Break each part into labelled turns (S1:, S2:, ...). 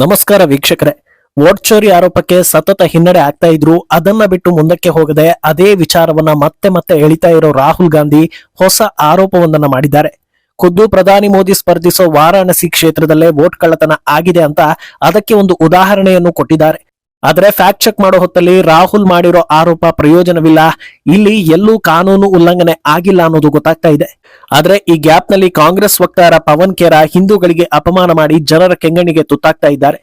S1: ನಮಸ್ಕಾರ ವೀಕ್ಷಕರೇ. ವೋಟ್ ಚೋರಿ ಆರೋಪಕ್ಕೆ ಸತತ ಹಿನ್ನಡೆ ಆಗ್ತಾ ಇದ್ರು ಅದನ್ನ ಬಿಟ್ಟು ಮುಂದಕ್ಕೆ ಹೋಗದೆ ಅದೇ ವಿಚಾರವನ್ನ ಮತ್ತೆ ಮತ್ತೆ ಎಳಿತಾ ಇರೋ ರಾಹುಲ್ ಗಾಂಧಿ ಹೊಸ ಆರೋಪವೊಂದನ್ನ ಮಾಡಿದ್ದಾರೆ. ಖುದ್ದು ಪ್ರಧಾನಿ ಮೋದಿ ಸ್ಪರ್ಧಿಸೋ ವಾರಾಣಸಿ ಕ್ಷೇತ್ರದಲ್ಲೇ ವೋಟ್ ಕಳ್ಳತನ ಆಗಿದೆ ಅಂತ ಅದಕ್ಕೆ ಒಂದು ಉದಾಹರಣೆಯನ್ನು ಕೊಟ್ಟಿದ್ದಾರೆ. ಆದ್ರೆ ಫ್ಯಾಕ್ಟ್ ಚೆಕ್ ಮಾಡೋ ಹೊತ್ತಲ್ಲಿ ರಾಹುಲ್ ಮಾಡಿರೋ ಆರೋಪ ಪ್ರಯೋಜನವಿಲ್ಲ, ಇಲ್ಲಿ ಎಲ್ಲೂ ಕಾನೂನು ಉಲ್ಲಂಘನೆ ಆಗಿಲ್ಲ ಅನ್ನೋದು ಗೊತ್ತಾಗ್ತಾ ಇದೆ. ಆದ್ರೆ ಈ ಗ್ಯಾಪ್ ನಲ್ಲಿ ಕಾಂಗ್ರೆಸ್ ವಕ್ತಾರ ಪವನ್ ಖೇರಾ ಹಿಂದೂಗಳಿಗೆ ಅಪಮಾನ ಮಾಡಿ ಜನರ ಕೆಂಗಣ್ಣಿಗೆ ತುತ್ತಾಗ್ತಾ ಇದ್ದಾರೆ.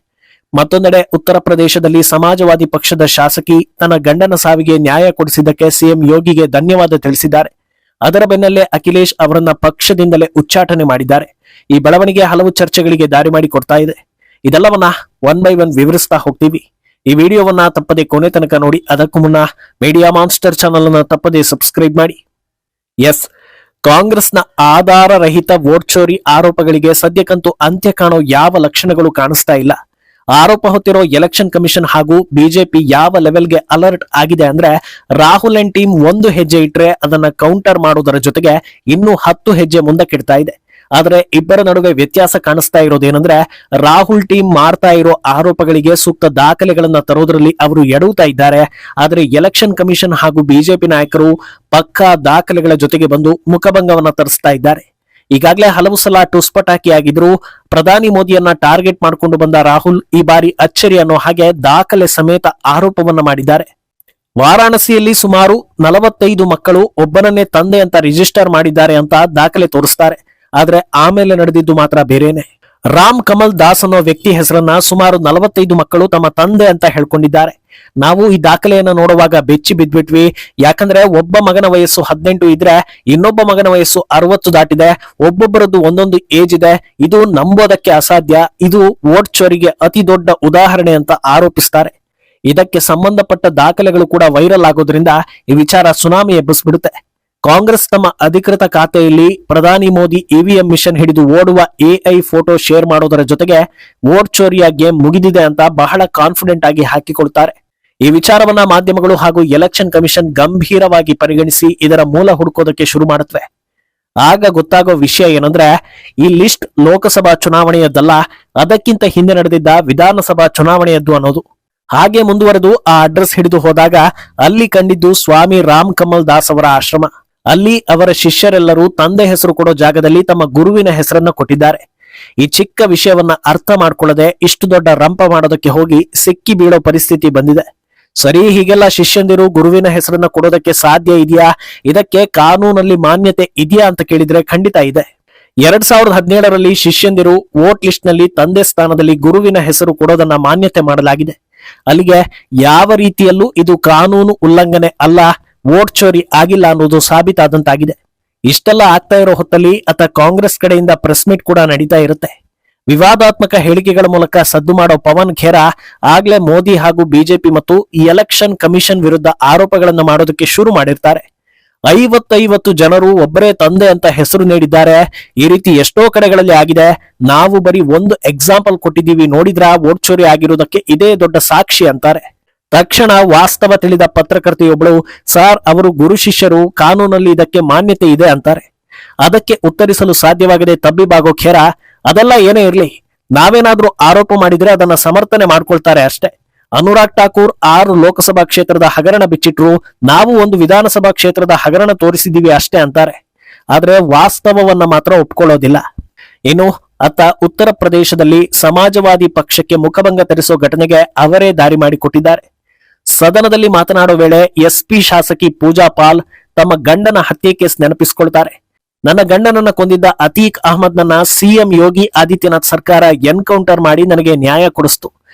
S1: ಮತ್ತೊಂದೆಡೆ ಉತ್ತರ ಪ್ರದೇಶದಲ್ಲಿ ಸಮಾಜವಾದಿ ಪಕ್ಷದ ಶಾಸಕಿ ತನ್ನ ಗಂಡನ ಸಾವಿಗೆ ನ್ಯಾಯ ಕೊಡಿಸಿದ್ದಕ್ಕೆ ಸಿಎಂ ಯೋಗಿಗೆ ಧನ್ಯವಾದ ತಿಳಿಸಿದ್ದಾರೆ. ಅದರ ಬೆನ್ನಲ್ಲೇ ಅಖಿಲೇಶ್ ಅವರನ್ನ ಪಕ್ಷದಿಂದಲೇ ಉಚ್ಚಾಟನೆ ಮಾಡಿದ್ದಾರೆ. ಈ ಬೆಳವಣಿಗೆ ಹಲವು ಚರ್ಚೆಗಳಿಗೆ ದಾರಿ ಮಾಡಿ ಕೊಡ್ತಾ ಇದೆ. ಇದೆಲ್ಲವನ್ನ ಒನ್ ಬೈ ಒನ್ ವಿವರಿಸ್ತಾ ಹೋಗ್ತೀವಿ. ಈ ವಿಡಿಯೋವನ್ನ ತಪ್ಪದೆ ಕೊನೆ ತನಕ ನೋಡಿ. ಅದಕ್ಕೂ ಮುನ್ನ ಮೀಡಿಯಾ ಮಾನ್ಸ್ಟರ್ ಚಾನಲ್ ಅನ್ನ ತಪ್ಪದೆ ಸಬ್ಸ್ಕ್ರೈಬ್ ಮಾಡಿ. ಎಸ್, ಕಾಂಗ್ರೆಸ್ನ ಆಧಾರ ರಹಿತ ವೋಟ್ ಚೋರಿ ಆರೋಪಗಳಿಗೆ ಸದ್ಯಕ್ಕಂತೂ ಅಂತ್ಯ ಕಾಣೋ ಯಾವ ಲಕ್ಷಣಗಳು ಕಾಣಿಸ್ತಾ ಇಲ್ಲ. ಆರೋಪ ಹೊತ್ತಿರೋ ಎಲೆಕ್ಷನ್ ಕಮಿಷನ್ ಹಾಗೂ ಬಿಜೆಪಿ ಯಾವ ಲೆವೆಲ್ಗೆ ಅಲರ್ಟ್ ಆಗಿದೆ ಅಂದ್ರೆ, ರಾಹುಲ್ ಅಂಡ್ ಟೀಮ್ ಒಂದು ಹೆಜ್ಜೆ ಇಟ್ರೆ ಅದನ್ನ ಕೌಂಟರ್ ಮಾಡೋದರ ಜೊತೆಗೆ ಇನ್ನೂ 10 ಹೆಜ್ಜೆ ಮುಂದಕ್ಕಿಡ್ತಾ ಇದೆ. ಆದ್ರೆ ಇಬ್ಬರ ನಡುವೆ ವ್ಯತ್ಯಾಸ ಕಾಣಿಸ್ತಾ ಇರೋದೇನಂದ್ರೆ, ರಾಹುಲ್ ಟೀಮ್ ಮಾಡ್ತಾ ಇರೋ ಆರೋಪಗಳಿಗೆ ಸೂಕ್ತ ದಾಖಲೆಗಳನ್ನ ತರೋದ್ರಲ್ಲಿ ಅವರು ಎಡುತ್ತಾ ಇದ್ದಾರೆ. ಆದ್ರೆ ಎಲೆಕ್ಷನ್ ಕಮಿಷನ್ ಹಾಗೂ ಬಿಜೆಪಿ ನಾಯಕರು ಪಕ್ಕಾ ದಾಖಲೆಗಳ ಜೊತೆಗೆ ಬಂದು ಮುಖಭಂಗವನ್ನ ತರಿಸ್ತಾ ಇದ್ದಾರೆ. ಈಗಾಗಲೇ ಹಲವು ಸಲ ಟುಸ್ಪಟಾಕಿ ಆಗಿದ್ರು. ಪ್ರಧಾನಿ ಮೋದಿಯನ್ನ ಟಾರ್ಗೆಟ್ ಮಾಡಿಕೊಂಡು ಬಂದ ರಾಹುಲ್ ಈ ಬಾರಿ ಅಚ್ಚರಿ ಅನ್ನೋ ಹಾಗೆ ದಾಖಲೆ ಸಮೇತ ಆರೋಪವನ್ನ ಮಾಡಿದ್ದಾರೆ. ವಾರಾಣಸಿಯಲ್ಲಿ ಸುಮಾರು 45 ಮಕ್ಕಳು ಒಬ್ಬನನ್ನೇ ತಂದೆ ಅಂತ ರಿಜಿಸ್ಟರ್ ಮಾಡಿದ್ದಾರೆ ಅಂತ ದಾಖಲೆ ತೋರಿಸ್ತಾರೆ. ಆದ್ರೆ ಆಮೇಲೆ ನಡೆದಿದ್ದು ಮಾತ್ರ ಬೇರೇನೆ. ರಾಮ್ ಕಮಲ್ ದಾಸ್ ಅನ್ನೋ ವ್ಯಕ್ತಿ ಹೆಸರನ್ನ ಸುಮಾರು 45 ಮಕ್ಕಳು ತಮ್ಮ ತಂದೆ ಅಂತ ಹೇಳ್ಕೊಂಡಿದ್ದಾರೆ. ನಾವು ಈ ದಾಖಲೆಯನ್ನ ನೋಡುವಾಗ ಬೆಚ್ಚಿ ಬಿದ್ಬಿಟ್ವಿ. ಯಾಕಂದ್ರೆ ಒಬ್ಬ ಮಗನ ವಯಸ್ಸು 18 ಇದ್ರೆ ಇನ್ನೊಬ್ಬ ಮಗನ ವಯಸ್ಸು 60 ದಾಟಿದೆ. ಒಬ್ಬೊಬ್ಬರದ್ದು ಒಂದೊಂದು ಏಜ್ ಇದೆ. ಇದು ನಂಬೋದಕ್ಕೆ ಅಸಾಧ್ಯ. ಇದು ವೋಟ್ ಚೋರಿಗೆ ಅತಿ ದೊಡ್ಡ ಉದಾಹರಣೆ ಅಂತ ಆರೋಪಿಸ್ತಾರೆ. ಇದಕ್ಕೆ ಸಂಬಂಧಪಟ್ಟ ದಾಖಲೆಗಳು ಕೂಡ ವೈರಲ್ ಆಗೋದ್ರಿಂದ ಈ ವಿಚಾರ ಸುನಾಮಿ ಎಬ್ಬಿಸ್ಬಿಡುತ್ತೆ. ಕಾಂಗ್ರೆಸ್ ತಮ್ಮ ಅಧಿಕೃತ ಖಾತೆಯಲ್ಲಿ ಪ್ರಧಾನಿ ಮೋದಿ ಇವಿಎಂ ಮಿಷನ್ ಹಿಡಿದು ಓಡುವ ಎಐ ಫೋಟೋ ಶೇರ್ ಮಾಡೋದರ ಜೊತೆಗೆ ವೋಟ್ ಚೋರಿಯ ಗೇಮ್ ಮುಗಿದಿದೆ ಅಂತ ಬಹಳ ಕಾನ್ಫಿಡೆಂಟ್ ಆಗಿ ಹಾಕಿಕೊಳ್ತಾರೆ. ಈ ವಿಚಾರವನ್ನ ಮಾಧ್ಯಮಗಳು ಹಾಗೂ ಎಲೆಕ್ಷನ್ ಕಮಿಷನ್ ಗಂಭೀರವಾಗಿ ಪರಿಗಣಿಸಿ ಇದರ ಮೂಲ ಹುಡುಕೋದಕ್ಕೆ ಶುರು ಮಾಡುತ್ತವೆ. ಆಗ ಗೊತ್ತಾಗೋ ವಿಷಯ ಏನಂದ್ರೆ, ಈ ಲಿಸ್ಟ್ ಲೋಕಸಭಾ ಚುನಾವಣೆಯದ್ದಲ್ಲ, ಅದಕ್ಕಿಂತ ಹಿಂದೆ ನಡೆದಿದ್ದ ವಿಧಾನಸಭಾ ಚುನಾವಣೆಯದ್ದು ಅನ್ನೋದು. ಹಾಗೆ ಮುಂದುವರೆದು ಆ ಅಡ್ರೆಸ್ ಹಿಡಿದು ಹೋದಾಗ ಅಲ್ಲಿ ಕಂಡಿದ್ದು ಸ್ವಾಮಿ ರಾಮ್ ಕಮಲ್ ದಾಸ್ ಅವರ ಆಶ್ರಮ. ಅಲ್ಲಿ ಅವರ ಶಿಷ್ಯರೆಲ್ಲರೂ ತಂದೆ ಹೆಸರು ಕೊಡೋ ಜಾಗದಲ್ಲಿ ತಮ್ಮ ಗುರುವಿನ ಹೆಸರನ್ನ ಕೊಟ್ಟಿದ್ದಾರೆ. ಈ ಚಿಕ್ಕ ವಿಷಯವನ್ನ ಅರ್ಥ ಮಾಡ್ಕೊಳ್ಳದೆ ಇಷ್ಟು ದೊಡ್ಡ ರಂಪ ಮಾಡೋದಕ್ಕೆ ಹೋಗಿ ಸಿಕ್ಕಿ ಬೀಳೋ ಪರಿಸ್ಥಿತಿ ಬಂದಿದೆ. ಸರಿ, ಹೀಗೆಲ್ಲ ಶಿಷ್ಯಂದಿರು ಗುರುವಿನ ಹೆಸರನ್ನ ಕೊಡೋದಕ್ಕೆ ಸಾಧ್ಯ ಇದೆಯಾ? ಇದಕ್ಕೆ ಕಾನೂನಲ್ಲಿ ಮಾನ್ಯತೆ ಇದೆಯಾ ಅಂತ ಕೇಳಿದ್ರೆ ಖಂಡಿತ ಇದೆ. 2017ರಲ್ಲಿ ಶಿಷ್ಯಂದಿರು ವೋಟ್ ಲಿಸ್ಟ್ ನಲ್ಲಿ ತಂದೆ ಸ್ಥಾನದಲ್ಲಿ ಗುರುವಿನ ಹೆಸರು ಕೊಡೋದನ್ನ ಮಾನ್ಯತೆ ಮಾಡಲಾಗಿದೆ. ಅಲ್ಲಿಗೆ ಯಾವ ರೀತಿಯಲ್ಲೂ ಇದು ಕಾನೂನು ಉಲ್ಲಂಘನೆ ಅಲ್ಲ, ವೋಟ್ ಚೋರಿ ಆಗಿಲ್ಲ ಅನ್ನೋದು ಸಾಬೀತಾದಂತಾಗಿದೆ. ಇಷ್ಟೆಲ್ಲ ಆಗ್ತಾ ಇರೋ ಹೊತ್ತಲ್ಲಿ ಕಾಂಗ್ರೆಸ್ ಕಡೆಯಿಂದ ಪ್ರೆಸ್ ಮೀಟ್ ಕೂಡ ನಡೀತಾ ಇರುತ್ತೆ. ವಿವಾದಾತ್ಮಕ ಹೇಳಿಕೆಗಳ ಮೂಲಕ ಸದ್ದು ಮಾಡೋ ಪವನ್ ಖೇರಾ ಆಗ್ಲೇ ಮೋದಿ ಹಾಗೂ ಬಿಜೆಪಿ ಮತ್ತು ಈ ಎಲೆಕ್ಷನ್ ಕಮಿಷನ್ ವಿರುದ್ಧ ಆರೋಪಗಳನ್ನ ಮಾಡೋದಕ್ಕೆ ಶುರು ಮಾಡಿರ್ತಾರೆ. 50 ಜನರು ಒಬ್ಬರೇ ತಂದೆ ಅಂತ ಹೆಸರು ನೀಡಿದ್ದಾರೆ. ಈ ರೀತಿ ಎಷ್ಟೋ ಕಡೆಗಳಲ್ಲಿ ಆಗಿದೆ. ನಾವು ಬರೀ ಒಂದು ಎಕ್ಸಾಂಪಲ್ ಕೊಟ್ಟಿದ್ದೀವಿ, ನೋಡಿದ್ರ ವೋಟ್ ಚೋರಿ ಆಗಿರುವುದಕ್ಕೆ ಇದೇ ದೊಡ್ಡ ಸಾಕ್ಷಿ ಅಂತಾರೆ. ತಕ್ಷಣ ವಾಸ್ತವ ತಿಳಿದ ಪತ್ರಕರ್ತೆಯೊಬ್ಬಳು, ಸರ್, ಅವರು ಗುರು ಶಿಷ್ಯರು, ಕಾನೂನಲ್ಲಿ ಇದಕ್ಕೆ ಮಾನ್ಯತೆ ಇದೆ ಅಂತಾರೆ. ಅದಕ್ಕೆ ಉತ್ತರಿಸಲು ಸಾಧ್ಯವಾಗದೆ ತಬ್ಬಿಬಾಗೋ ಖೇರಾ, ಅದೆಲ್ಲ ಏನೇ ಇರಲಿ, ನಾವೇನಾದ್ರೂ ಆರೋಪ ಮಾಡಿದ್ರೆ ಅದನ್ನ ಸಮರ್ಥನೆ ಮಾಡ್ಕೊಳ್ತಾರೆ ಅಷ್ಟೇ. ಅನುರಾಗ್ ಠಾಕೂರ್ 6 ಲೋಕಸಭಾ ಕ್ಷೇತ್ರದ ಹಗರಣ ಬಿಚ್ಚಿಟ್ರು, ನಾವು ಒಂದು ವಿಧಾನಸಭಾ ಕ್ಷೇತ್ರದ ಹಗರಣ ತೋರಿಸಿದೀವಿ ಅಷ್ಟೇ ಅಂತಾರೆ. ಆದ್ರೆ ವಾಸ್ತವವನ್ನ ಮಾತ್ರ ಒಪ್ಕೊಳ್ಳೋದಿಲ್ಲ. ಇನ್ನು ಉತ್ತರ ಪ್ರದೇಶದಲ್ಲಿ ಸಮಾಜವಾದಿ ಪಕ್ಷಕ್ಕೆ ಮುಖಭಂಗ ತರಿಸೋ ಘಟನೆಗೆ ಅವರೇ ದಾರಿ ಮಾಡಿಕೊಟ್ಟಿದ್ದಾರೆ. ಸದನದಲ್ಲಿ ಮಾತನಾಡೋ ವೇಳೆ ಎಸ್ಪಿ ಶಾಸಕಿ ಪೂಜಾ ಪಾಲ್ ತಮ್ಮ ಗಂಡನ ಹತ್ಯೆ ಕೇಸ್ ನೆನಪಿಸಿಕೊಳ್ತಾರೆ. ನನ್ನ ಗಂಡನನ್ನ ಕೊಂದಿದ್ದ ಅತೀಕ್ ಅಹಮದ್ ನನ್ನ ಸಿಎಂ ಯೋಗಿ ಆದಿತ್ಯನಾಥ್ ಸರ್ಕಾರ ಎನ್ಕೌಂಟರ್ ಮಾಡಿ ನನಗೆ ನ್ಯಾಯ ಕೊಡಿಸ್ತು.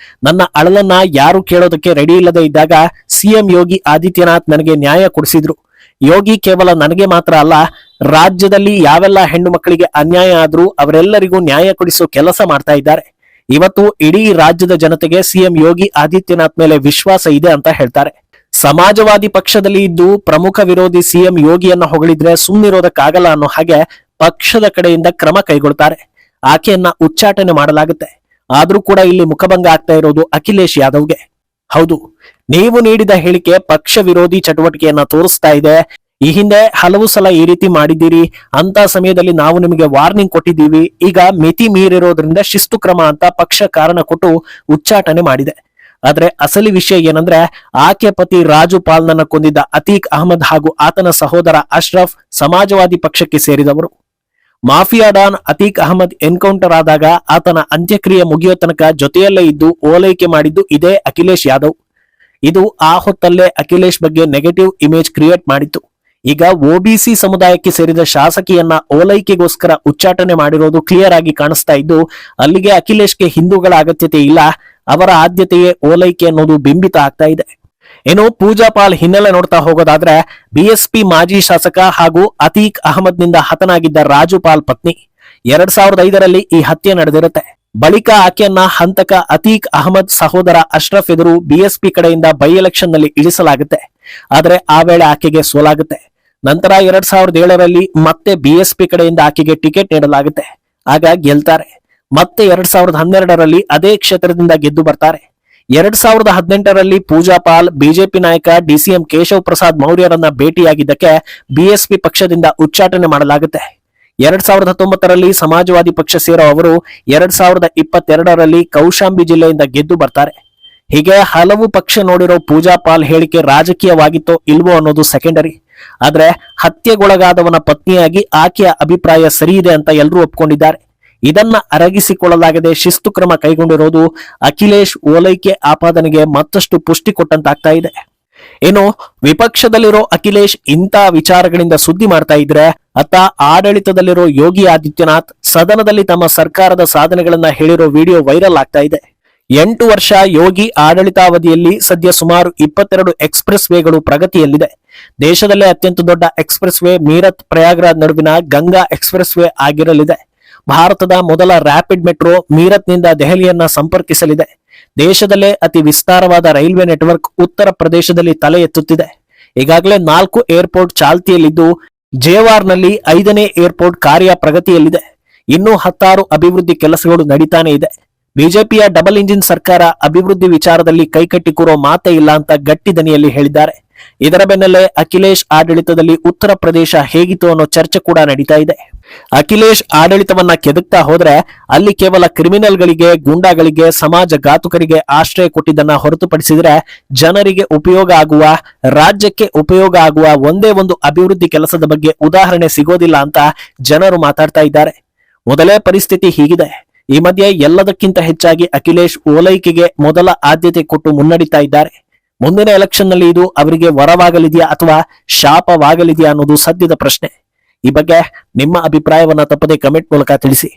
S1: ನನ್ನ ಅಳಲನ್ನ ಯಾರು ಕೇಳೋದಕ್ಕೆ ರೆಡಿ ಇಲ್ಲದೆ ಇದ್ದಾಗ ಸಿಎಂ ಯೋಗಿ ಆದಿತ್ಯನಾಥ್ ನನಗೆ ನ್ಯಾಯ ಕೊಡಿಸಿದ್ರು. ಯೋಗಿ ಕೇವಲ ನನಗೆ ಮಾತ್ರ ಅಲ್ಲ, ರಾಜ್ಯದಲ್ಲಿ ಯಾವೆಲ್ಲ ಹೆಣ್ಣು ಮಕ್ಕಳಿಗೆ ಅನ್ಯಾಯ ಆದ್ರೂ ಅವರೆಲ್ಲರಿಗೂ ನ್ಯಾಯ ಕೊಡಿಸೋ ಕೆಲಸ ಮಾಡ್ತಾ ಇದ್ದಾರೆ. ಇವತ್ತು ಇಡೀ ರಾಜ್ಯದ ಜನತೆಗೆ ಸಿಎಂ ಯೋಗಿ ಆದಿತ್ಯನಾಥ್ ಮೇಲೆ ವಿಶ್ವಾಸ ಇದೆ ಅಂತ ಹೇಳ್ತಾರೆ. ಸಮಾಜವಾದಿ ಪಕ್ಷದಲ್ಲಿ ಇದ್ದು ಪ್ರಮುಖ ವಿರೋಧಿ ಸಿಎಂ ಯೋಗಿಯನ್ನ ಹೊಗಳಿದ್ರೆ ಸುಮ್ಮನಿರೋದಕ್ಕಾಗಲ್ಲ ಅನ್ನೋ ಹಾಗೆ ಪಕ್ಷದ ಕಡೆಯಿಂದ ಕ್ರಮ ಕೈಗೊಳ್ತಾರೆ. ಆಕೆಯನ್ನ ಉಚ್ಚಾಟನೆ ಮಾಡಲಾಗುತ್ತೆ. ಆದ್ರೂ ಕೂಡ ಇಲ್ಲಿ ಮುಖಭಂಗ ಆಗ್ತಾ ಇರೋದು ಅಖಿಲೇಶ್ ಯಾದವ್ಗೆ. ಹೌದು, ನೀವು ನೀಡಿದ ಹೇಳಿಕೆ ಪಕ್ಷ ವಿರೋಧಿ ಚಟುವಟಿಕೆಯನ್ನ ತೋರಿಸ್ತಾ ಇದೆ. ಈ ಹಿಂದೆ ಹಲವು ಸಲ ಈ ರೀತಿ ಮಾಡಿದ್ದೀರಿ, ಅಂತ ಸಮಯದಲ್ಲಿ ನಾವು ನಿಮಗೆ ವಾರ್ನಿಂಗ್ ಕೊಟ್ಟಿದ್ದೀವಿ, ಈಗ ಮಿತಿ ಮೀರಿರೋದ್ರಿಂದ ಶಿಸ್ತು ಕ್ರಮ ಅಂತ ಪಕ್ಷ ಕಾರಣ ಕೊಟ್ಟು ಉಚ್ಚಾಟನೆ ಮಾಡಿದೆ. ಆದ್ರೆ ಅಸಲಿ ವಿಷಯ ಏನಂದ್ರೆ, ಆಕೆ ಪತಿ ರಾಜು ಪಾಲ್ನನ್ನ ಕೊಂದಿದ್ದ ಅತೀಕ್ ಅಹಮದ್ ಹಾಗೂ ಆತನ ಸಹೋದರ ಅಶ್ರಫ್ ಸಮಾಜವಾದಿ ಪಕ್ಷಕ್ಕೆ ಸೇರಿದವರು. Mafia don Atiq Ahmed encounter ಆದಾಗ ಆತನ ಅಂತ್ಯಕ್ರಿಯೆ ಮುಗಿಯೋ ತನಕ ಜೊತೆಯಲ್ಲೇ ಇದ್ದು ಓಲೈಕೆ ಮಾಡಿದ್ದು ಇದೇ ಅಖಿಲೇಶ್ ಯಾದವ್. ಇದು ಆ ಹೊತ್ತಲ್ಲೇ ಅಖಿಲೇಶ್ ಬಗ್ಗೆ ನೆಗೆಟಿವ್ ಇಮೇಜ್ ಕ್ರಿಯೇಟ್ ಮಾಡಿತ್ತು. ಈಗ ಒಬಿಸಿ ಸಮುದಾಯಕ್ಕೆ ಸೇರಿದ ಶಾಸಕಿಯನ್ನ ಓಲೈಕೆಗೋಸ್ಕರ ಉಚ್ಚಾಟನೆ ಮಾಡಿರೋದು ಕ್ಲಿಯರ್ ಆಗಿ ಕಾಣಿಸ್ತಾ ಇದ್ದು, ಅಲ್ಲಿಗೆ ಅಖಿಲೇಶ್ಗೆ ಹಿಂದೂಗಳ ಅಗತ್ಯತೆ ಇಲ್ಲ, ಅವರ ಆದ್ಯತೆಯೇ ಓಲೈಕೆ ಅನ್ನೋದು ಬಿಂಬಿತ ಆಗ್ತಾ ಇದೆ. ಇನ್ನು ಪೂಜಾ ಪಾಲ್ ಹಿನ್ನೆಲೆ ನೋಡ್ತಾ ಹೋಗೋದಾದ್ರೆ, ಬಿಎಸ್ಪಿ ಮಾಜಿ ಶಾಸಕ ಹಾಗೂ ಅತೀಕ್ ಅಹಮದ್ ನಿಂದ ಹತನಾಗಿದ್ದ ರಾಜು ಪಾಲ್ ಪತ್ನಿ. 2005ರಲ್ಲಿ ಈ ಹತ್ಯೆ ನಡೆದಿರುತ್ತೆ. ಬಳಿಕ ಆಕೆಯನ್ನ ಹಂತಕ ಅತೀಕ್ ಅಹಮದ್ ಸಹೋದರ ಅಶ್ರಫ್ ಎದುರು ಬಿಎಸ್ಪಿ ಕಡೆಯಿಂದ ಬೈ ಎಲೆಕ್ಷನ್ ನಲ್ಲಿ ಇಳಿಸಲಾಗುತ್ತೆ. ಆದ್ರೆ ಆ ವೇಳೆ ಆಕೆಗೆ ಸೋಲಾಗುತ್ತೆ. ನಂತರ 2007ರಲ್ಲಿ ಮತ್ತೆ ಬಿಎಸ್ಪಿ ಕಡೆಯಿಂದ ಆಕೆಗೆ ಟಿಕೆಟ್ ನೀಡಲಾಗುತ್ತೆ. ಆಗ ಗೆಲ್ತಾರೆ. ಮತ್ತೆ 2012ರಲ್ಲಿ ಅದೇ ಕ್ಷೇತ್ರದಿಂದ ಗೆದ್ದು ಬರ್ತಾರೆ. 2018ರಲ್ಲಿ ಪೂಜಾ ಪಾಲ್ ಬಿಜೆಪಿ ನಾಯಕ ಡಿಸಿಎಂ ಕೇಶವ್ ಪ್ರಸಾದ್ ಮೌರ್ಯರನ್ನ ಭೇಟಿಯಾಗಿದ್ದಕ್ಕೆ ಬಿಎಸ್ಪಿ ಪಕ್ಷದಿಂದ ಉಚ್ಚಾಟನೆ ಮಾಡಲಾಗುತ್ತೆ. 2019ರಲ್ಲಿ ಸಮಾಜವಾದಿ ಪಕ್ಷ ಸೇರೋ ಅವರು 2022ರಲ್ಲಿ ಕೌಶಾಂಬಿ ಜಿಲ್ಲೆಯಿಂದ ಗೆದ್ದು ಬರ್ತಾರೆ. ಹೀಗೆ ಹಲವು ಪಕ್ಷ ನೋಡಿರೋ ಪೂಜಾ ಪಾಲ್ ಹೇಳಿಕೆ ರಾಜಕೀಯವಾಗಿತ್ತೋ ಇಲ್ವೋ ಅನ್ನೋದು ಸೆಕೆಂಡರಿ. ಆದ್ರೆ ಹತ್ಯೆಗೊಳಗಾದವನ ಪತ್ನಿಯಾಗಿ ಆಕೆಯ ಅಭಿಪ್ರಾಯ ಸರಿ ಇದೆ ಅಂತ ಎಲ್ಲರೂ ಒಪ್ಕೊಂಡಿದ್ದಾರೆ. ಇದನ್ನ ಅರಗಿಸಿಕೊಳ್ಳಲಾಗದೆ ಶಿಸ್ತು ಕ್ರಮ ಕೈಗೊಂಡಿರೋದು ಅಖಿಲೇಶ್ ಓಲೈಕೆ ಆಪಾದನೆಗೆ ಮತ್ತಷ್ಟು ಪುಷ್ಟಿ ಕೊಟ್ಟಂತಾಗ್ತಾ ಇದೆ. ಇನ್ನು ವಿಪಕ್ಷದಲ್ಲಿರೋ ಅಖಿಲೇಶ್ ಇಂಥ ವಿಚಾರಗಳಿಂದ ಸುದ್ದಿ ಮಾಡ್ತಾ ಇದ್ರೆ, ಅತ್ತ ಆಡಳಿತದಲ್ಲಿರೋ ಯೋಗಿ ಆದಿತ್ಯನಾಥ್ ಸದನದಲ್ಲಿ ತಮ್ಮ ಸರ್ಕಾರದ ಸಾಧನೆಗಳನ್ನ ಹೇಳಿರೋ ವಿಡಿಯೋ ವೈರಲ್ ಆಗ್ತಾ ಇದೆ. 8 ವರ್ಷ ಯೋಗಿ ಆಡಳಿತಾವಧಿಯಲ್ಲಿ ಸದ್ಯ ಸುಮಾರು 22 ಎಕ್ಸ್ಪ್ರೆಸ್ ವೇಗಳು ಪ್ರಗತಿಯಲ್ಲಿದೆ. ದೇಶದಲ್ಲೇ ಅತ್ಯಂತ ದೊಡ್ಡ ಎಕ್ಸ್ಪ್ರೆಸ್ ವೇ ಮೀರತ್ ಪ್ರಯಾಗ್ರಾಜ್ ನಡುವಿನ ಗಂಗಾ ಎಕ್ಸ್ಪ್ರೆಸ್ ವೇ ಆಗಿರಲಿದೆ. ಭಾರತದ ಮೊದಲ ರ್ಯಾಪಿಡ್ ಮೆಟ್ರೋ ಮೀರತ್ ನಿಂದ ದೆಹಲಿಯನ್ನ ಸಂಪರ್ಕಿಸಲಿದೆ. ದೇಶದಲ್ಲೇ ಅತಿ ವಿಸ್ತಾರವಾದ ರೈಲ್ವೆ ನೆಟ್ವರ್ಕ್ ಉತ್ತರ ಪ್ರದೇಶದಲ್ಲಿ ತಲೆ ಎತ್ತುತ್ತಿದೆ. ಈಗಾಗಲೇ 4 ಏರ್ಪೋರ್ಟ್ ಚಾಲ್ತಿಯಲ್ಲಿದ್ದು, ಜೇವಾರ್ನಲ್ಲಿ 5ನೇ ಏರ್ಪೋರ್ಟ್ ಕಾರ್ಯ ಪ್ರಗತಿಯಲ್ಲಿದೆ. ಇನ್ನೂ 16 ಅಭಿವೃದ್ಧಿ ಕೆಲಸಗಳು ನಡೀತಾನೆ ಇದೆ. ಬಿಜೆಪಿಯ ಡಬಲ್ ಇಂಜಿನ್ ಸರ್ಕಾರ ಅಭಿವೃದ್ಧಿ ವಿಚಾರದಲ್ಲಿ ಕೈಕಟ್ಟಿ ಕೂರೋ ಮಾತೇ ಇಲ್ಲ ಅಂತ ಗಟ್ಟಿ ದನಿಯಲ್ಲಿ ಹೇಳಿದ್ದಾರೆ. ಇದರ ಬೆನ್ನಲ್ಲೇ ಅಖಿಲೇಶ್ ಆಡಳಿತದಲ್ಲಿ ಉತ್ತರ ಪ್ರದೇಶ ಹೇಗಿತ್ತು ಅನ್ನೋ ಚರ್ಚೆ ಕೂಡ ನಡೀತಾ ಇದೆ. ಅಖಿಲೇಶ್ ಆಡಳಿತವನ್ನ ಕೆದಕ್ತಾ ಹೋದ್ರೆ ಅಲ್ಲಿ ಕೇವಲ ಕ್ರಿಮಿನಲ್ಗಳಿಗೆ, ಗೂಂಡಾಗಳಿಗೆ, ಸಮಾಜ ಘಾತುಕರಿಗೆ ಆಶ್ರಯ ಕೊಟ್ಟಿದ್ದನ್ನ ಹೊರತುಪಡಿಸಿದ್ರೆ ಜನರಿಗೆ ಉಪಯೋಗ ಆಗುವ, ರಾಜ್ಯಕ್ಕೆ ಉಪಯೋಗ ಆಗುವ ಒಂದೇ ಒಂದು ಅಭಿವೃದ್ಧಿ ಕೆಲಸದ ಬಗ್ಗೆ ಉದಾಹರಣೆ ಸಿಗೋದಿಲ್ಲ ಅಂತ ಜನರು ಮಾತಾಡ್ತಾ ಇದ್ದಾರೆ. ಮೊದಲೇ ಪರಿಸ್ಥಿತಿ ಹೀಗಿದೆ. ಈ ಮಧ್ಯೆ ಎಲ್ಲದಕ್ಕಿಂತ ಹೆಚ್ಚಾಗಿ ಅಖಿಲೇಶ್ ಓಲೈಕೆಗೆ ಮೊದಲ ಆದ್ಯತೆ ಕೊಟ್ಟು ಮುನ್ನಡೀತಾ ಇದ್ದಾರೆ. ಮುಂದಿನ ಎಲೆಕ್ಷನ್ ನಲ್ಲಿ ಇದು ಅವರಿಗೆ ವರವಾಗಲಿದೆಯಾ ಅಥವಾ ಶಾಪವಾಗಲಿದೆಯಾ ಅನ್ನೋದು ಸದ್ಯದ ಪ್ರಶ್ನೆ. ಈ ಬಗ್ಗೆ ನಿಮ್ಮ ಅಭಿಪ್ರಾಯವನ್ನ ತಪ್ಪದೆ ಕಮೆಂಟ್ ಮೂಲಕ ತಿಳಿಸಿ.